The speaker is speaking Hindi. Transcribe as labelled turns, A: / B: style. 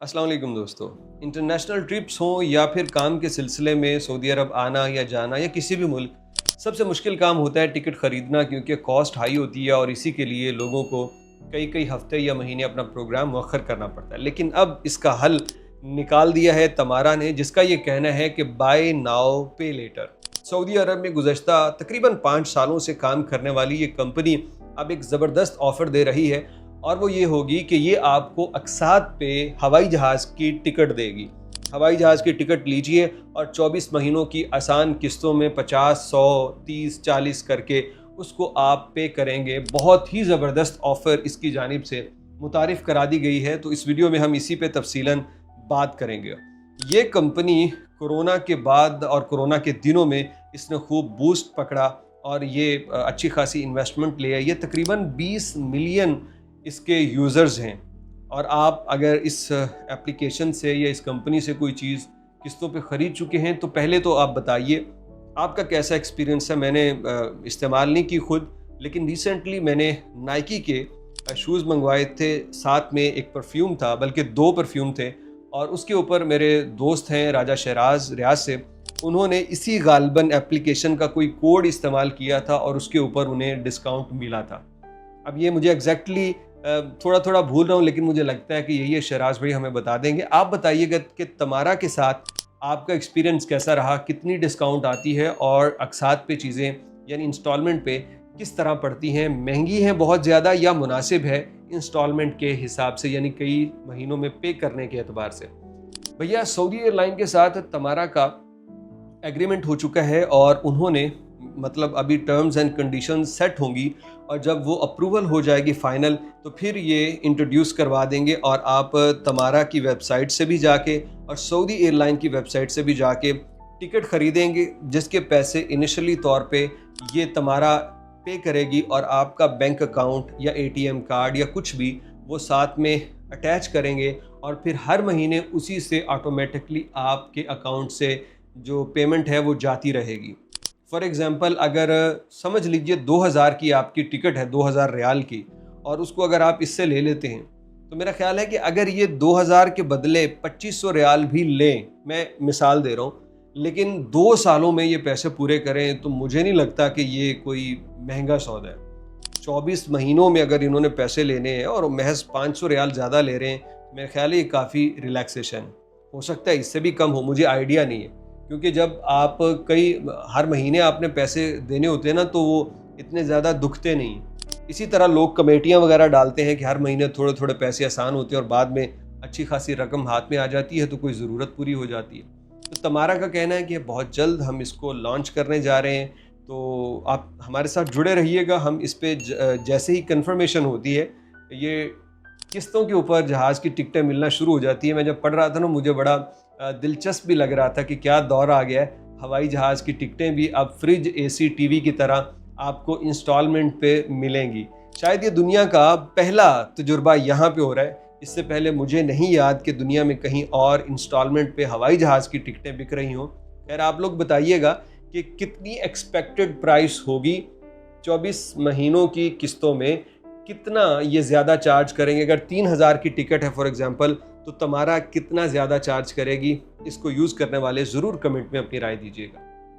A: अस्सलाम वालेकुम दोस्तों। इंटरनेशनल ट्रिप्स हों या फिर काम के सिलसिले में सऊदी अरब आना या जाना या किसी भी मुल्क, सबसे मुश्किल काम होता है टिकट ख़रीदना, क्योंकि कॉस्ट हाई होती है और इसी के लिए लोगों को कई कई हफ्ते या महीने अपना प्रोग्राम मौखर करना पड़ता है। लेकिन अब इसका हल निकाल दिया है तमारा ने, जिसका ये कहना है कि बाय नाउ पे लेटर। सऊदी अरब में गुज़श्ता तकरीबन 5 सालों से काम करने वाली ये कंपनी अब एक ज़बरदस्त ऑफ़र दे रही है, और वो ये होगी कि ये आपको अक़सात पे हवाई जहाज़ की टिकट देगी। हवाई जहाज़ की टिकट लीजिए और 24 महीनों की आसान किस्तों में 50, 100, 30, 40 करके उसको आप पे करेंगे। बहुत ही ज़बरदस्त ऑफ़र इसकी जानिब से मुतारिफ़ करा दी गई है, तो इस वीडियो में हम इसी पे तफ़सीलन बात करेंगे। ये कंपनी कोरोना के बाद और कोरोना के दिनों में इसने खूब बूस्ट पकड़ा और ये अच्छी खासी इन्वेस्टमेंट ले आई। ये तकरीबन 20 मिलियन इसके यूज़र्स हैं, और आप अगर इस एप्लीकेशन से या इस कंपनी से कोई चीज़ किस्तों पे ख़रीद चुके हैं तो पहले तो आप बताइए आपका कैसा एक्सपीरियंस है। मैंने इस्तेमाल नहीं की खुद, लेकिन रिसेंटली मैंने नाइकी के शूज़ मंगवाए थे, साथ में एक परफ्यूम था, बल्कि 2 परफ्यूम थे, और उसके ऊपर मेरे दोस्त हैं राजा शहराज रियाज से, उन्होंने इसी गालबन एप्लीकेशन का कोई कोड इस्तेमाल किया था और उसके ऊपर उन्हें डिस्काउंट मिला था। अब ये मुझे एग्जैक्टली थोड़ा थोड़ा भूल रहा हूँ, लेकिन मुझे लगता है कि यही है, शहराज भाई हमें बता देंगे। आप बताइएगा कि तमारा के साथ आपका एक्सपीरियंस कैसा रहा, कितनी डिस्काउंट आती है और अक़सात पे चीज़ें यानी इंस्टॉलमेंट पे किस तरह पड़ती हैं, महंगी हैं बहुत ज़्यादा या मुनासिब है इंस्टॉलमेंट के हिसाब से, यानी कई महीनों में पे करने के एतबार से। भैया, सऊदी एयरलाइन के साथ तमारा का एग्रीमेंट हो चुका है और उन्होंने मतलब अभी टर्म्स एंड कंडीशंस सेट होंगी, और जब वो अप्रूवल हो जाएगी फ़ाइनल तो फिर ये इंट्रोड्यूस करवा देंगे, और आप तमारा की वेबसाइट से भी जाके और सऊदी एयरलाइन की वेबसाइट से भी जाके टिकट ख़रीदेंगे, जिसके पैसे इनिशियली तौर पे ये तमारा पे करेगी, और आपका बैंक अकाउंट या ATM कार्ड या कुछ भी वो साथ में अटैच करेंगे, और फिर हर महीने उसी से ऑटोमेटिकली आपके अकाउंट से जो पेमेंट है वो जाती रहेगी। फॉर एग्ज़ाम्पल, अगर समझ लीजिए 2000 की आपकी टिकट है, 2000 रियाल की, और उसको अगर आप इससे ले लेते हैं तो मेरा ख्याल है कि अगर ये 2000 के बदले 2500 रियाल भी लें, मैं मिसाल दे रहा हूँ, लेकिन 2 सालों में ये पैसे पूरे करें, तो मुझे नहीं लगता कि ये कोई महंगा सौदा है। 24 महीनों में अगर इन्होंने पैसे लेने हैं और महज 500 रियाल ज़्यादा ले रहे हैं, मेरा ख्याल है ये काफ़ी रिलैक्सेशन हो सकता है, इससे भी कम हो, मुझे आइडिया नहीं है, क्योंकि जब आप हर महीने आपने पैसे देने होते हैं ना, तो वो इतने ज़्यादा दुखते नहीं। इसी तरह लोग कमेटियाँ वगैरह डालते हैं कि हर महीने थोड़े थोड़े पैसे आसान होते हैं और बाद में अच्छी खासी रकम हाथ में आ जाती है तो कोई ज़रूरत पूरी हो जाती है। तो तमारा का कहना है कि बहुत जल्द हम इसको लॉन्च करने जा रहे हैं, तो आप हमारे साथ जुड़े रहिएगा। हम इस पर जैसे ही कंफर्मेशन होती है, ये किस्तों के ऊपर जहाज़ की टिकटें मिलना शुरू हो जाती है। मैं जब पढ़ रहा था ना, मुझे बड़ा दिलचस्प भी लग रहा था कि क्या दौर आ गया है, हवाई जहाज़ की टिकटें भी अब फ्रिज, AC, TV की तरह आपको इंस्टॉलमेंट पे मिलेंगी। शायद ये दुनिया का पहला तजुर्बा यहाँ पे हो रहा है। इससे पहले मुझे नहीं याद कि दुनिया में कहीं और इंस्टॉलमेंट पे हवाई जहाज़ की टिकटें बिक रही हों। खैर, आप लोग बताइएगा कि कितनी एक्सपेक्टेड प्राइस होगी 24 महीनों की किस्तों में, कितना ये ज़्यादा चार्ज करेंगे। अगर 3000 की टिकट है फॉर एग्ज़ाम्पल, तो तमारा कितना ज़्यादा चार्ज करेगी। इसको यूज़ करने वाले ज़रूर कमेंट में अपनी राय दीजिएगा।